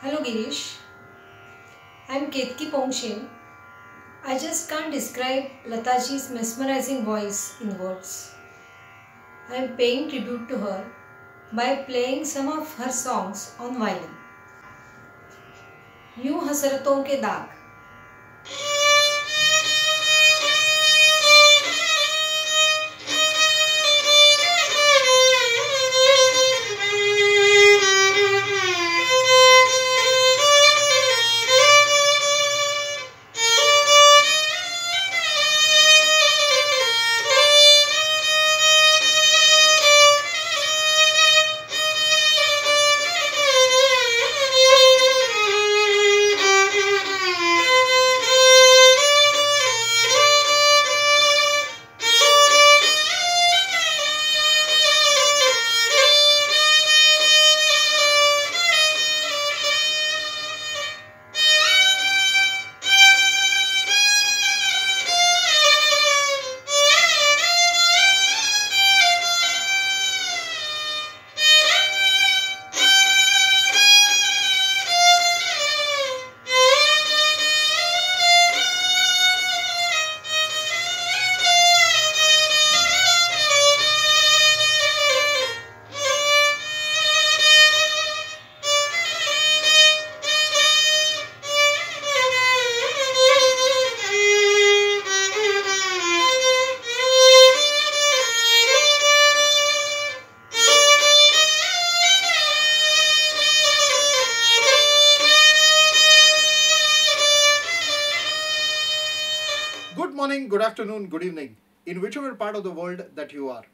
Hello Girish, I am Ketaki Ponkshe. I just can't describe Lataji's mesmerizing voice in words. I am paying tribute to her by playing some of her songs on violin. यूं हसरतों के दाग. Good morning, good afternoon, good evening, in whichever part of the world that you are.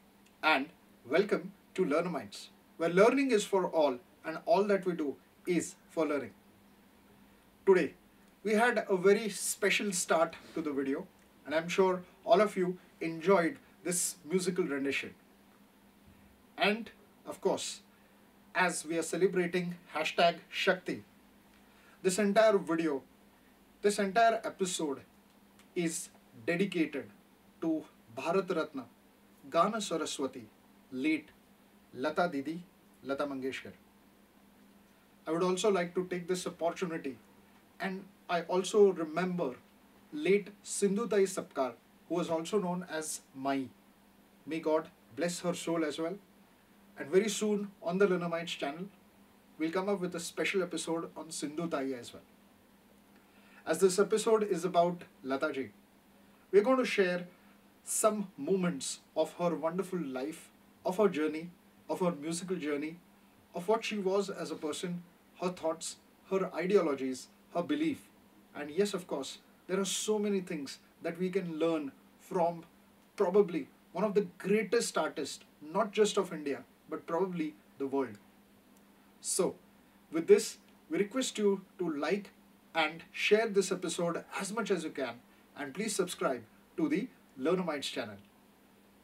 And welcome to Learnamytes, where learning is for all and all that we do is for learning. Today, we had a very special start to the video, and I'm sure all of you enjoyed this musical rendition. And of course, as we are celebrating hashtag Shakti, this entire video, this entire episode is dedicated to Bharat Ratna, Gaan Saraswati, late Lata Didi, Lata Mangeshkar. I would also like to take this opportunity, and I also remember late Sindhutai Sapkar, who was also known as Mai. May God bless her soul as well. And very soon on the Learnamytes channel, we'll come up with a special episode on Sindhutai as well. As this episode is about Lataji, we're going to share some moments of her wonderful life, of her journey, of her musical journey, of what she was as a person, her thoughts, her ideologies, her belief. And yes, of course, there are so many things that we can learn from probably one of the greatest artists, not just of India, but probably the world. So, with this, we request you to like and share this episode as much as you can, and please subscribe to the Learnamytes channel.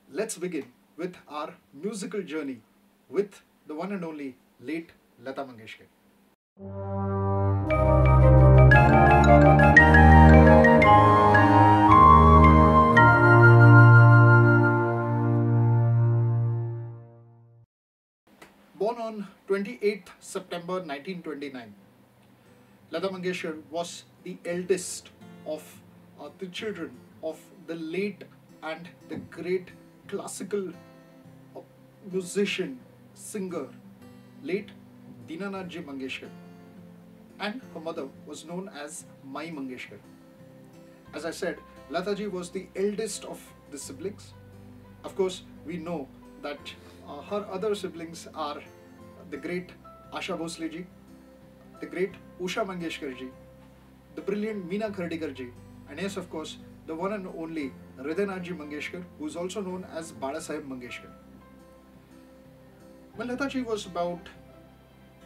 Let's begin with our musical journey with the one and only late Lata Mangeshkar. Born on 28th September 1929, Lata Mangeshkar was the eldest of the children of the late and the great classical musician, singer, late Dinanathji Mangeshkar. And her mother was known as Mai Mangeshkar. As I said, Lataji was the eldest of the siblings. Of course, we know that her other siblings are the great Asha Bhosle ji, the great Usha Mangeshkar ji, the brilliant Meena Khardikar ji, and yes, of course, the one and only Hridaynathji Mangeshkar, who is also known as Bala Saheb Mangeshkar. When Lataji was about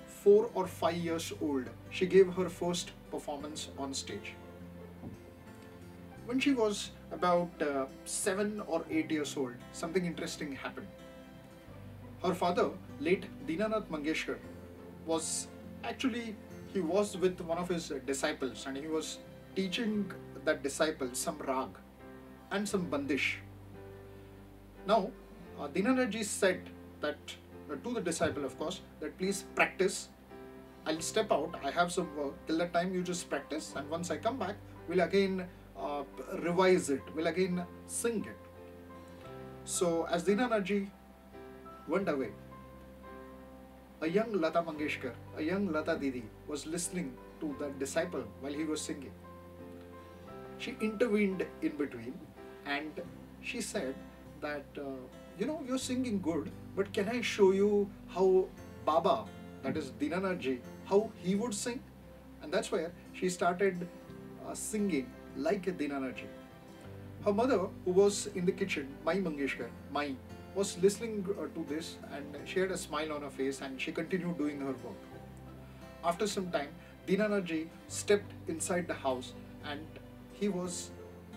4 or 5 years old, she gave her first performance on stage. When she was about 7 or 8 years old, something interesting happened. Her father, late Dinanath Mangeshkar, was with one of his disciples, and he was teaching that disciple some rag and some bandish. Now, Dinanathji said that to the disciple, of course, that please practice I'll step out, I have some work. Till that time, you just practice, and once I come back, we'll again revise it, we'll again sing it. So, as Dinanaji went away, a young Lata Mangeshkar, a young Lata Didi, was listening to that disciple while he was singing. She intervened in between and she said that, you're singing good, but can I show you how Baba, that is Dinanaji, how he would sing? And that's where she started singing like a Dinanaji. Her mother, who was in the kitchen, Mai Mangeshkar, Mai, was listening to this, and she had a smile on her face and she continued doing her work. After some time, Dinanaji stepped inside the house and he was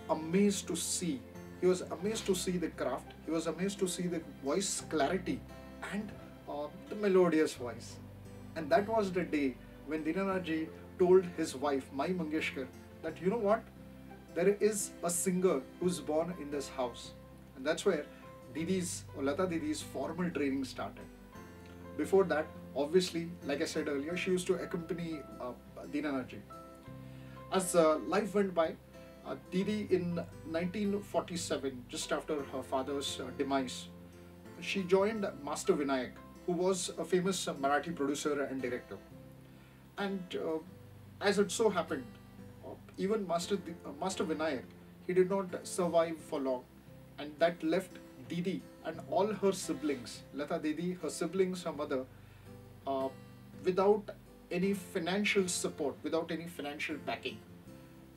amazed to see. He was amazed to see the craft. He was amazed to see the voice clarity and the melodious voice. And that was the day when Dinanaji told his wife, Mai Mangeshkar, that you know what? There is a singer who's born in this house. And that's where Didi's or Lata Didi's formal training started. Before that, obviously, like I said earlier, she used to accompany Dinanaji. As life went by, Didi in 1947, just after her father's demise, she joined Master Vinayak, who was a famous Marathi producer and director. And as it so happened, even Master Vinayak, he did not survive for long, and that left Didi and all her siblings, Lata Didi, her siblings, her mother, without any financial support, without any financial backing.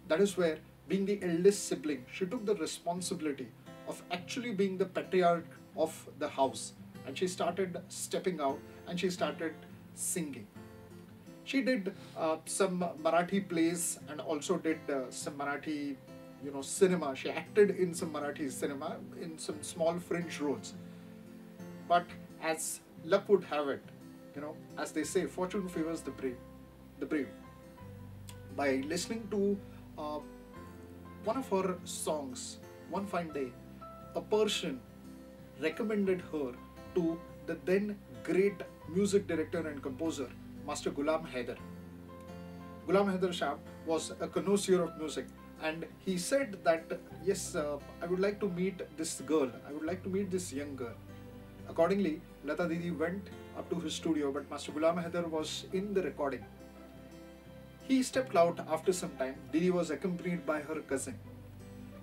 That is where, being the eldest sibling, she took the responsibility of actually being the patriarch of the house, and she started stepping out and she started singing. She did some Marathi plays and also did some Marathi, cinema. She acted in some Marathi cinema in some small fringe roles. But as luck would have it, as they say, fortune favors the brave. The brave. By listening to one of her songs, one fine day, a person recommended her to the then great music director and composer, Master Ghulam Haider. Ghulam Haider Shah was a connoisseur of music, and he said that, yes, I would like to meet this girl, I would like to meet this young girl. Accordingly, Lata Didi went up to his studio, but Master Ghulam Haider was in the recording. He stepped out after some time. Didi was accompanied by her cousin.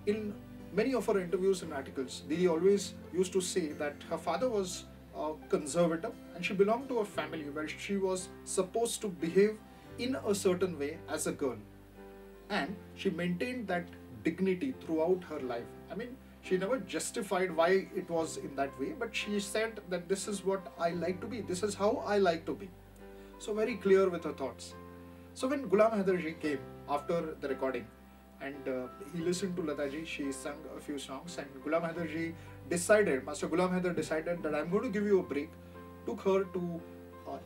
In many of her interviews and articles, Didi always used to say that her father was conservative and she belonged to a family where she was supposed to behave in a certain way as a girl, and she maintained that dignity throughout her life. I mean, she never justified why it was in that way, but she said that this is what I like to be, this is how I like to be. So very clear with her thoughts. So when Ghulam Haider ji came after the recording and he listened to Lataji, she sang a few songs, and Ghulam Haider ji decided, Master Ghulam Haider decided that I'm going to give you a break, took her to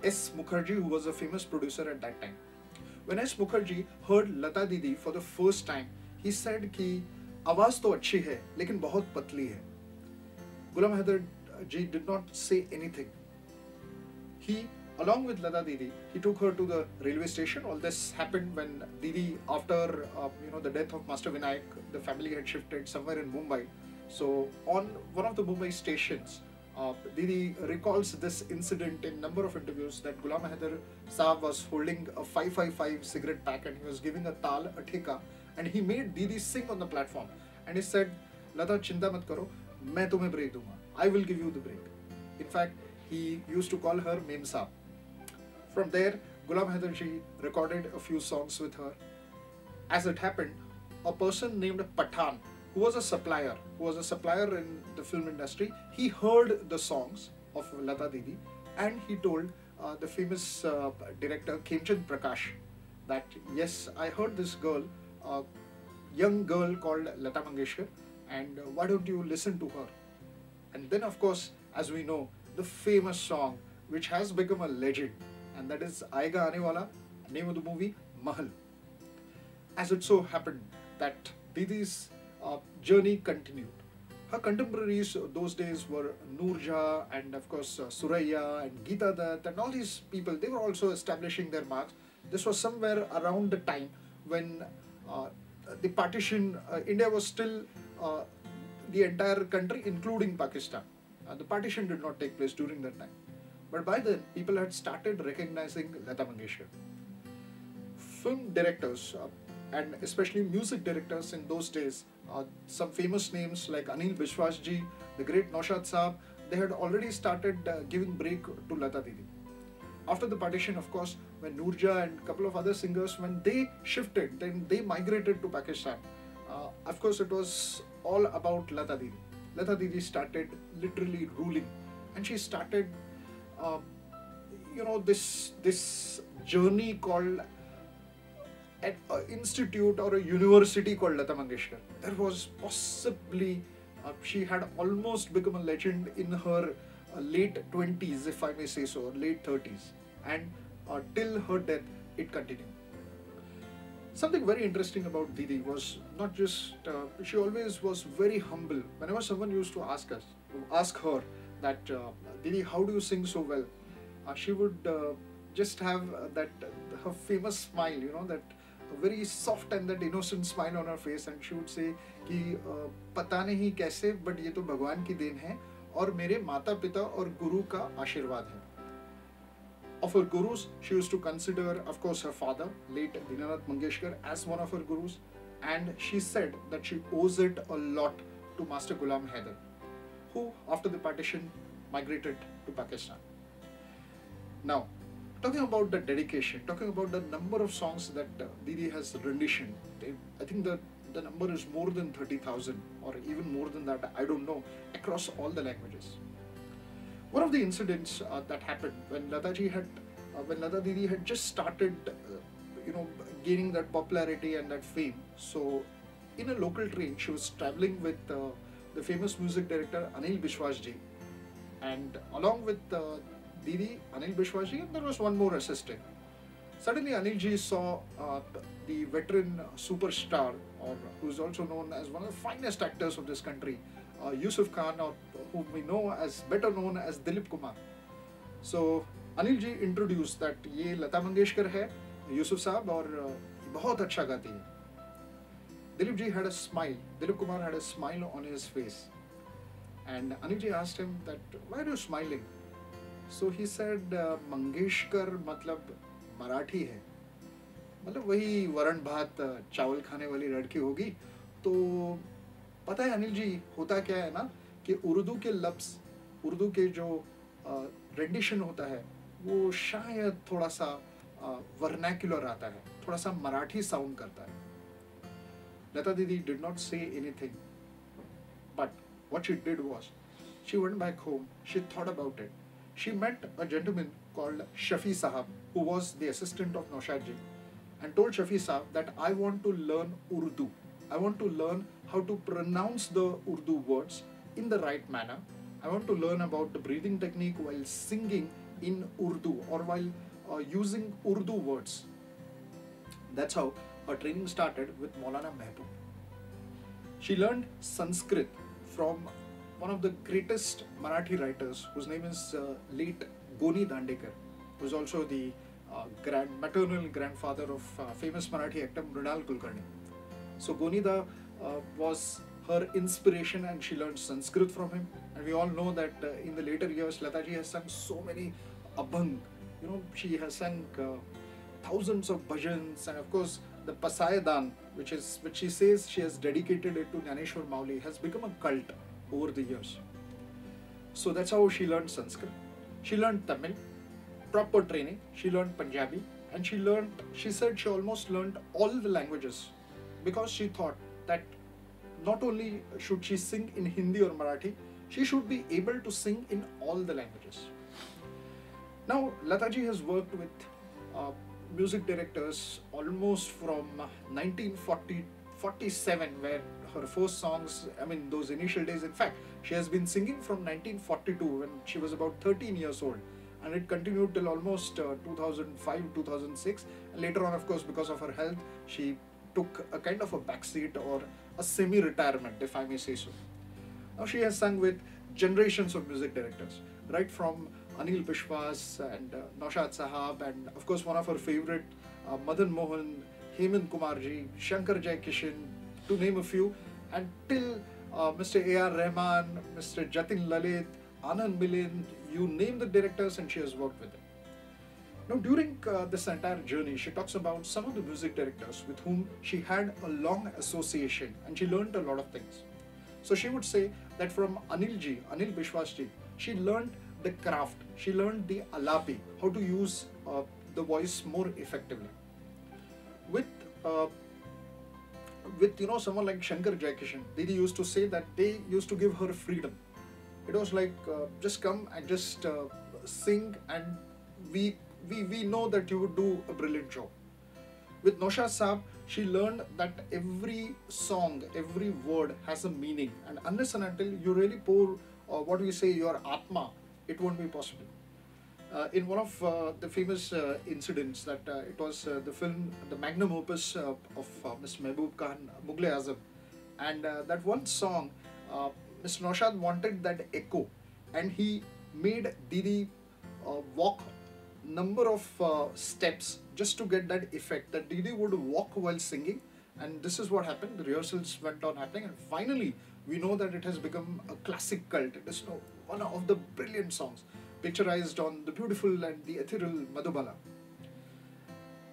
S. Mukherjee, who was a famous producer at that time. When S. Mukherjee heard Lata Didi for the first time, he said कि आवाज तो अच्छी है, लेकिन बहुत पतली है. Ghulam Haider ji did not say anything. He, along with Lata Didi, he took her to the railway station. All this happened when Didi, after the death of Master Vinayak, the family had shifted somewhere in Mumbai. So on one of the Mumbai stations, Didi recalls this incident in number of interviews that Ghulam Haider Saab was holding a 555 cigarette pack and he was giving a tal, a theka, and he made Didi sing on the platform. And he said, Lata, chinta mat karo, main tumhe break dunga. I will give you the break. In fact, he used to call her Mem Saab. From there, Ghulam Haider ji recorded a few songs with her. As it happened, a person named Pathan, who was a supplier in the film industry, he heard the songs of Lata Didi and he told the famous director Khemchand Prakash that, yes, I heard this girl, a young girl called Lata Mangeshkar, and why don't you listen to her? And then, of course, as we know, the famous song which has become a legend, and that is Aayega Aane Wala, name of the movie, Mahal. As it so happened that Didi's journey continued. Her contemporaries those days were Noorja and of course Suraya and Geeta Dutt and all these people. They were also establishing their marks. This was somewhere around the time when uh, the partition, India was still uh, the entire country, including Pakistan. The partition did not take place during that time. But by then, people had started recognizing Lata Mangeshkar. Film directors and especially music directors in those days, some famous names like Anil Biswasji, the great Naushad Saab, they had already started giving break to Lata Didi. After the partition, of course, when Noorja and a couple of other singers, when they shifted, then they migrated to Pakistan. Of course, it was all about Lata Didi. Lata Didi started literally ruling, and she started, uh, this journey called an institute or a university called Lata Mangeshkar. There was possibly, she had almost become a legend in her late 20s, if I may say so, late 30s. And till her death, it continued. Something very interesting about Didi was not just, she always was very humble. Whenever someone used to ask her that, Didi, how do you sing so well? She would just have her famous smile, that very soft and that innocent smile on her face, and she would say कि पता नहीं कैसे but ये तो भगवान की then है और मेरे माता पिता और गुरु का आशीर्वाद है. Of her gurus, she used to consider, of course, her father, late Dinanath Mangeshkar, as one of her gurus, and she said that she owes it a lot to Master Ghulam Haider, who, after the partition, migrated to Pakistan. Now, talking about the dedication, talking about the number of songs that Didi has renditioned, I think the number is more than 30,000 or even more than that, I don't know, across all the languages. One of the incidents that happened when Lata Didi had just started, gaining that popularity and that fame. So, in a local train, she was traveling with the famous music director Anil Biswasji, and along with Didi, Anil Biswasji, and there was one more assistant. Suddenly, Anilji saw the veteran superstar, or who is also known as one of the finest actors of this country, Yusuf Khan, or whom we know as better known as Dilip Kumar. So Anil ji introduced that ये लता मंगेशकर है, Yusuf साहब, और बहुत अच्छा गाती है. Dilip ji had a smile. Dilip Kumar had a smile on his face, and Anil ji asked him that, why are you smiling? So he said, Mangeshkar मतलब मराठी है, मतलब वही वरण भात चावल खाने वाली लड़की होगी. तो पता है अनिल जी, होता क्या है ना कि उर्दू के लफ्ज़, उर्दू के जो रेंडिशन होता है वो शायद थोड़ा सा वर्नैक्युलर आता है, थोड़ा सा मराठी साउंड करता है. Lata Didi did not say anything, but what she did was, she went back home, she thought about it. She met a gentleman called Shafi Sahab, who was the assistant of Naushad ji, and told Shafi Sahab that I want to learn Urdu. I want to learn how to pronounce the Urdu words in the right manner. I want to learn about the breathing technique while singing in Urdu or while using Urdu words. That's how her training started with Maulana Mehboob. She learned Sanskrit from one of the greatest Marathi writers, whose name is late Goni Dandekar, who is also the maternal grandfather of famous Marathi actor Mrinal Kulkarni. So Gonida was her inspiration, and she learned Sanskrit from him. And we all know that in the later years, Lataji has sung so many abhang. She has sung thousands of bhajans, and of course the Pasayadan, which she says she has dedicated it to Jnaneshwar Mauli, has become a cult over the years. So that's how she learned Sanskrit. She learned Tamil, proper training. She learned Punjabi, and she said she almost learned all the languages, because she thought that not only should she sing in Hindi or Marathi, she should be able to sing in all the languages. Now, Lataji has worked with music directors almost from 1947, where her first songs, those initial days, in fact, she has been singing from 1942 when she was about 13 years old. And it continued till almost 2005, 2006. And later on, of course, because of her health, she took a kind of a backseat or a semi-retirement, if I may say so. Now she has sung with generations of music directors, right from Anil Bishwas and Naushad Sahab, and of course one of her favorite, Madan Mohan, Hemant Kumarji, Shankar Jaikishan, to name a few, and till Mr. A.R. Rahman, Mr. Jatin Lalit, Anand Milind, you name the directors and she has worked with them. Now, during this entire journey, she talks about some of the music directors with whom she had a long association and she learned a lot of things. So she would say that from Anil Bishwas ji, she learned the craft, she learned the alapi, how to use the voice more effectively. With someone like Shankar Jaikishan, Didi used to say that they used to give her freedom. It was like just come and just sing, and we know that you would do a brilliant job. With Naushad Saab, she learned that every song, every word has a meaning, and unless and until you really pour what we say your atma, it won't be possible. In one of the famous incidents, that it was the film, the magnum opus of Miss Mehboob Khan, Mughal Azam, and that one song, Mr. Naushad wanted that echo, and he made Didi walk number of steps just to get that effect, that Didi would walk while singing, and this is what happened. The rehearsals went on happening, and finally we know that it has become a classic cult. It is one of the brilliant songs picturized on the beautiful and the ethereal Madhubala.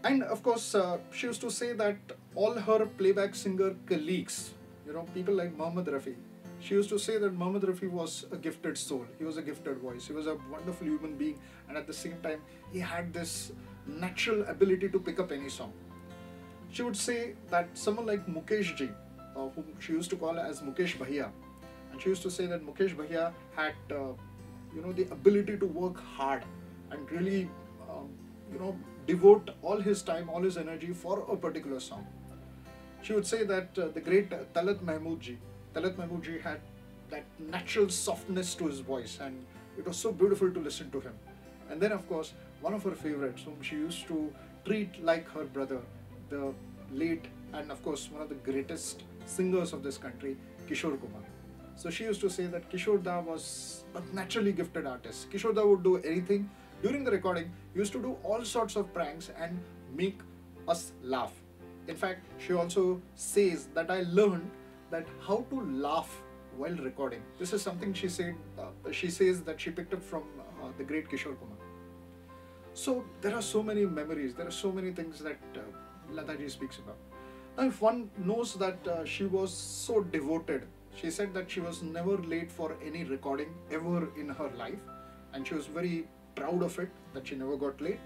And of course, she used to say that all her playback singer colleagues, people like Mohammed Rafi, she used to say that Mohammed Rafi was a gifted soul. He was a gifted voice. He was a wonderful human being, and at the same time, he had this natural ability to pick up any song. She would say that someone like Mukesh ji, whom she used to call as Mukesh Bhaiya, and she used to say that Mukesh Bhaiya had the ability to work hard and really devote all his time, all his energy for a particular song. She would say that the great Talat Mahmood ji had that natural softness to his voice, and it was so beautiful to listen to him. And then of course, one of her favorites, whom she used to treat like her brother, the late and of course one of the greatest singers of this country, Kishore Kumar. So she used to say that Kishore Da was a naturally gifted artist. Kishore Da would do anything. During the recording, he used to do all sorts of pranks and make us laugh. In fact, she also says that I learned that how to laugh while recording. This is something she said. She says that she picked up from the great Kishore Kumar. So there are so many memories. There are so many things that Lataji speaks about. Now, if one knows that she was so devoted, she said that she was never late for any recording ever in her life, and she was very proud of it that she never got late.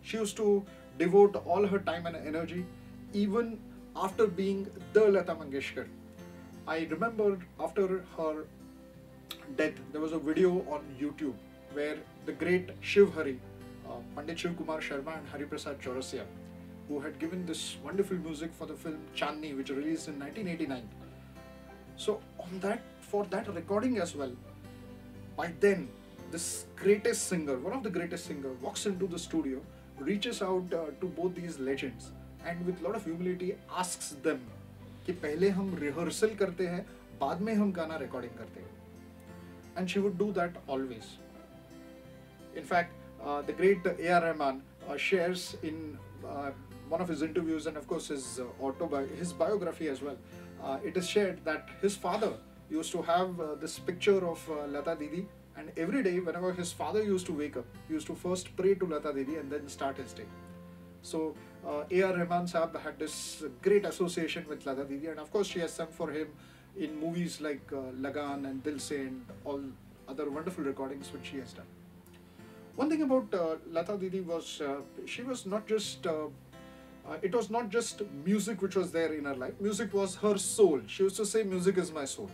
She used to devote all her time and energy, even after being the Lata Mangeshkar. I remember after her death, there was a video on YouTube where the great Shiv Hari, Pandit Shiv Kumar Sharma and Hari Prasad Chaurasia, who had given this wonderful music for the film Chandni, which released in 1989. So for that recording as well, by then, this greatest singer, one of the greatest singer, walks into the studio, reaches out to both these legends, and with a lot of humility asks them कि पहले हम rehearsal करते हैं, बाद में हम गाना recording करते हैं. And she would do that always. In fact, the great A.R. Rahman shares in one of his interviews, and of course his biography as well, it is shared that his father used to have this picture of Lata Didi, and every day whenever his father used to wake up, he used to first pray to Lata Didi and then start his day. So A.R. Rahman Sahab had this great association with Lata Didi, and of course she has sung for him in movies like Gaan and Dil Se and all other wonderful recordings which she has done. One thing about Lata Didi was she was not just it was not just music which was there in her life. Music was her soul. She used to say music is my soul.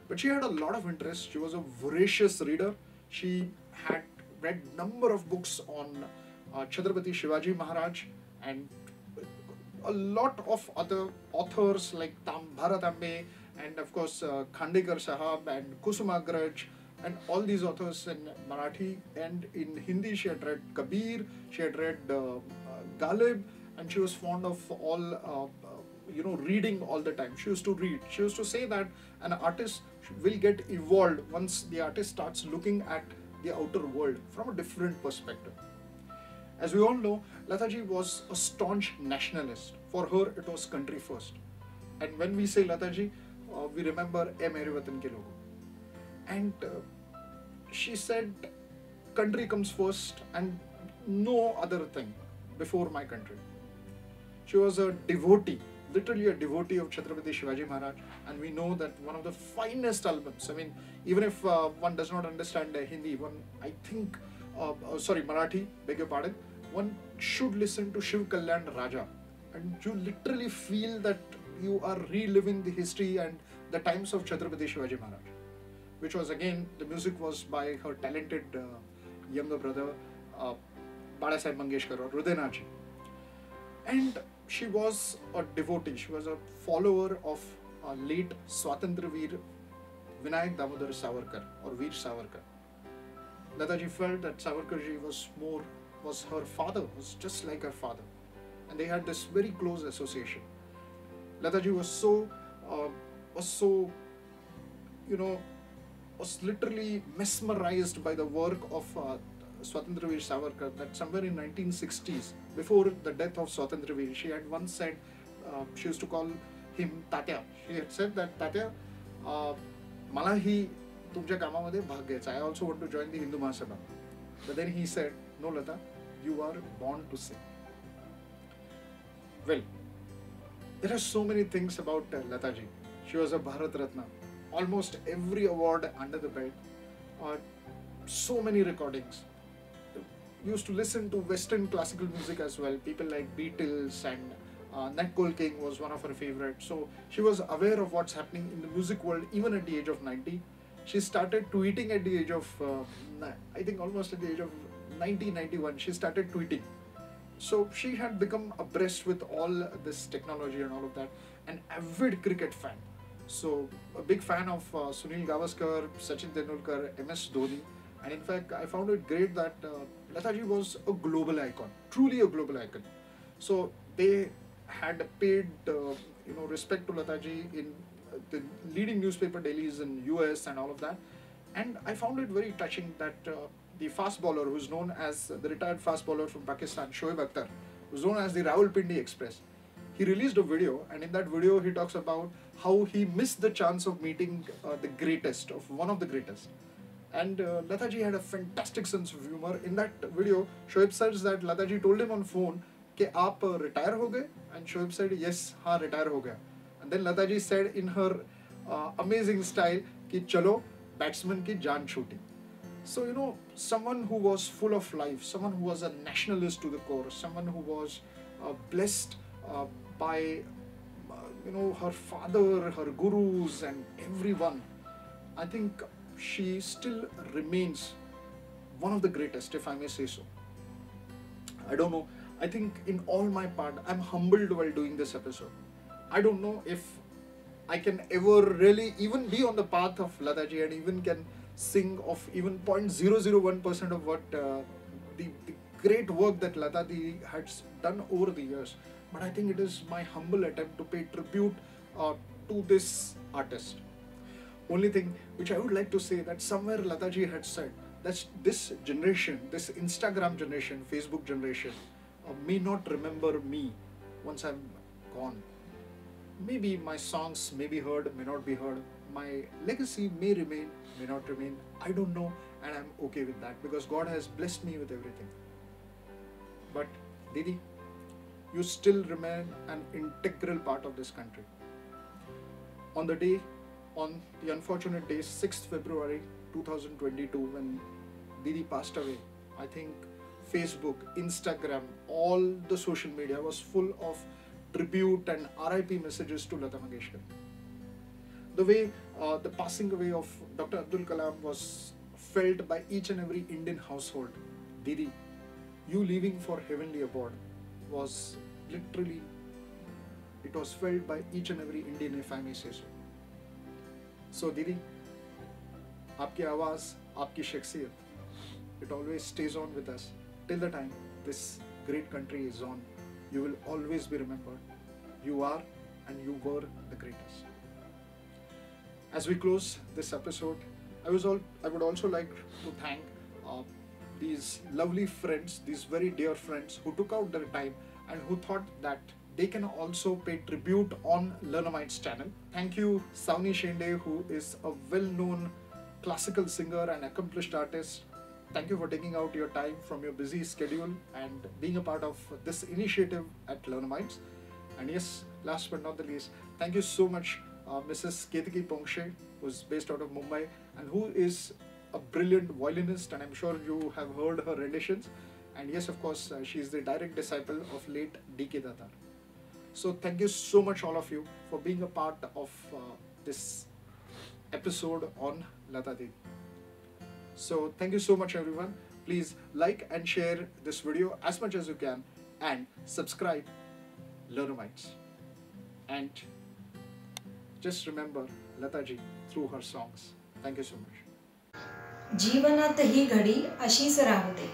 But she had a lot of interest. She was a voracious reader. She had read number of books on Chhatrapati Shivaji Maharaj and a lot of other authors like Bharat and of course Khandekar Sahab and Kusumagraj and all these authors in Marathi, and in Hindi she had read Kabir, she had read Ghalib, and she was fond of all reading all the time. She used to read. She used to say that an artist will get evolved once the artist starts looking at the outer world from a different perspective. As we all know, Lataji was a staunch nationalist. For her, it was country first. And when we say Lataji, we remember "Ae Mere Watan Ke Logo." And she said, country comes first and no other thing before my country. She was a devotee, literally a devotee of Chhatrapati Shivaji Maharaj, and we know that one of the finest albums. I mean, even if one does not understand Hindi, Marathi, beg your pardon, one should listen to Shiv Kalyan Raja, and you literally feel that you are reliving the history and the times of Chhatrapati Shivaji Maharaj, which was again, the music was by her talented younger brother, Lata Mangeshkar or Ratna. And she was a devotee, she was a follower of late Swatantra Veer Vinayak Damodar Savarkar or Veer Savarkar. Lataji felt that Savarkarji was her father, was just like her father. And they had this very close association. Lataji was literally mesmerized by the work of Swatantra Veer Savarkar, that somewhere in 1960s, before the death of Swatantra Veer, she had once said, she used to call him Tatya. She had said that, Tatya, मला ही तुमच्या कामामध्ये भाग घ्यायचा. I also want to join the Hindu Mahasabha. But then he said, no Lata, you are born to sing. Well, there are so many things about Lataji. She was a Bharat Ratna. Almost every award under the belt. So many recordings. Used to listen to Western classical music as well. People like Beatles and Nat Cole King was one of her favorites. So she was aware of what's happening in the music world even at the age of 90. She started tweeting at the age of, I think almost at the age of 90, 91, she started tweeting. So she had become abreast with all this technology and all of that. An avid cricket fan. So a big fan of Sunil Gavaskar, Sachin Tendulkar, MS Dhoni. And in fact, I found it great that Lataji was a global icon, truly a global icon. So they had paid respect to Lataji in the leading newspaper dailies in US and all of that. And I found it very touching that the fast bowler, who's known as the retired fast bowler from Pakistan, Shoaib Akhtar, who's known as the Rawalpindi Express, he released a video, and in that video he talks about how he missed the chance of meeting the greatest, of one of the greatest. And Lataji had a fantastic sense of humor. In that video, Shoaib says that Lataji told him on phone, "Ke aap retire ho gaye?" And Shoaib said, "Yes, haan, retire ho gaya." And then Lataji said in her amazing style, "Ki chalo, batsman ki jaan choti." So, someone who was full of life, someone who was a nationalist to the core, someone who was blessed by, her father, her gurus and everyone. I think she still remains one of the greatest, if I may say so. I don't know. I think in all my part, I'm humbled while doing this episode. I don't know if I can ever really even be on the path of Lataji and even can sing of even 0.001% of what the great work that Lataji has done over the years. But I think it is my humble attempt to pay tribute to this artist. Only thing which I would like to say, that somewhere Lataji had said that this generation, this Instagram generation, Facebook generation, may not remember me once I'm gone. Maybe my songs may be heard, may not be heard. My legacy may remain, may not remain. I don't know, and I'm okay with that because God has blessed me with everything. But Didi, you still remain an integral part of this country. On the unfortunate day, 6th February 2022, when Didi passed away, I think Facebook, Instagram, all the social media was full of tribute and RIP messages to Lata Mangeshkar. The way the passing away of Dr. Abdul Kalam was felt by each and every Indian household, Didi, you leaving for heavenly abode was literally, it was felt by each and every Indian, if I may say so. So Didi, आपकी आवाज़, आपकी शख्सियत, it always stays on with us till the time this great country is on. You will always be remembered. You are and you were the greatest. As we close this episode, I would also like to thank these lovely friends, these very dear friends who took out their time and who thought that they can also pay tribute on Learnamytes channel. Thank you, Sawani Shende, who is a well-known classical singer and accomplished artist. Thank you for taking out your time from your busy schedule and being a part of this initiative at Learnamytes. And yes, last but not the least, thank you so much, Mrs. Ketaki Ponkshe, who's based out of Mumbai and who is a brilliant violinist, and I'm sure you have heard her renditions. And yes, of course, she is the direct disciple of late D.K. Datar. So thank you so much, all of you, for being a part of this episode on Lataji. So thank you so much, everyone. Please like and share this video as much as you can and subscribe Learnamytes. And just remember Lataji through her songs. Thank you so much. जीवनात ही घडी अशीच राहू दे.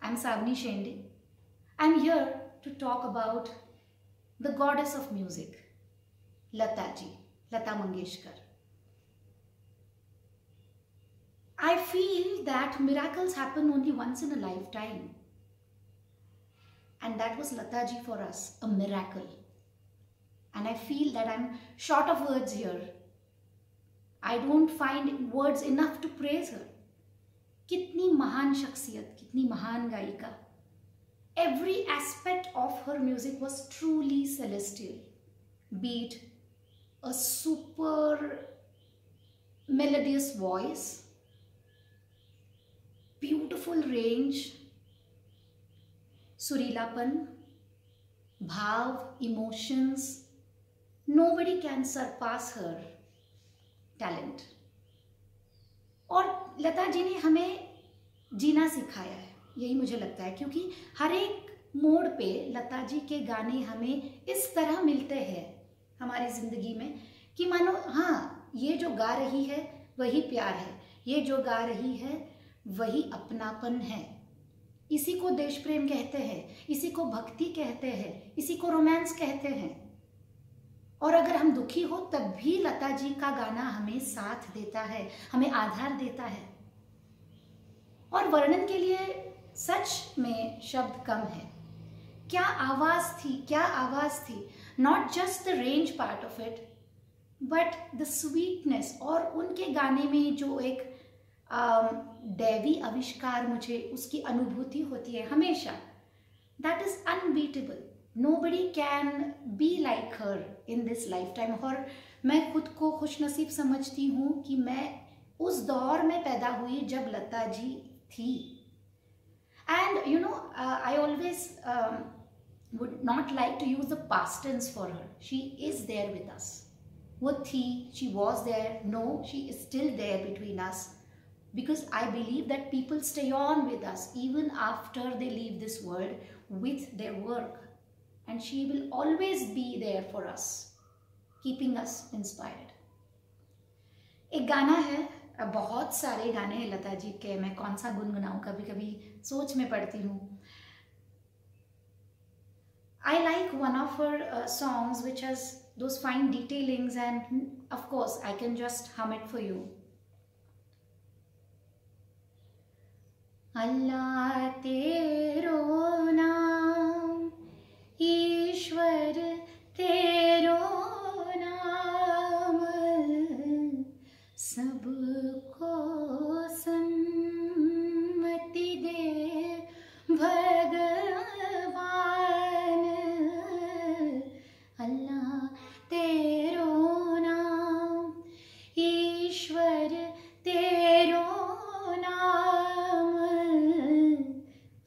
I'm Sawani Shende. I'm here to talk about the goddess of music, Lataji, Lata Mangeshkar. I feel that miracles happen only once in a lifetime. And that was Lataji for us, a miracle. And I feel that I'm short of words here. I don't find words enough to praise her. कितनी महान शख्सियत, कितनी महान गायिका. Every aspect of her music was truly celestial. Be it a super melodious voice, beautiful range, सुरीलापन, भाव, emotions. Nobody can surpass her talent. और लता जी ने हमें जीना सिखाया है, यही मुझे लगता है, क्योंकि हर एक मोड़ पे लता जी के गाने हमें इस तरह मिलते हैं हमारी ज़िंदगी में कि मानो हाँ, ये जो गा रही है वही प्यार है, ये जो गा रही है वही अपनापन है. इसी को देश प्रेम कहते हैं, इसी को भक्ति कहते हैं, इसी को रोमांस कहते हैं. और अगर हम दुखी हो तब भी लता जी का गाना हमें साथ देता है, हमें आधार देता है. और वर्णन के लिए सच में शब्द कम है. क्या आवाज थी, क्या आवाज थी. Not just the range part of it but the sweetness. और उनके गाने में जो एक दैवी आविष्कार, मुझे उसकी अनुभूति होती है हमेशा. That is unbeatable. Nobody can be like her in this lifetime. और मैं खुद को खुशनसीब समझती हूँ कि मैं उस दौर में पैदा हुई जब लता जी थी. And you know, I always would not like to use the past tense for her. She is there with us. वो थी, she was there. No, she is still there between us. Because I believe that people stay on with us even after they leave this world with their work. And she will always be there for us, keeping us inspired. एक गाना है अब बहुत सारे गाने हैं लता जी के, मैं कौन सा गुनगुनाऊं, कभी कभी सोच में पड़ती हूँ. I like one of her songs which has those fine detailings, and of course I can just hum it for you. अल्लाह तेरो नाम, ईश्वर तेरो नाम, सबको सन्मति दे भगवान. अल्लाह तेरो नाम, ईश्वर तेरो नाम,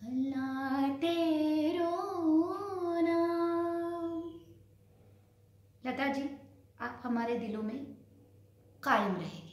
अल्लाह तेरो नाम. लता जी, आप हमारे दिलों में कायम रहेगी.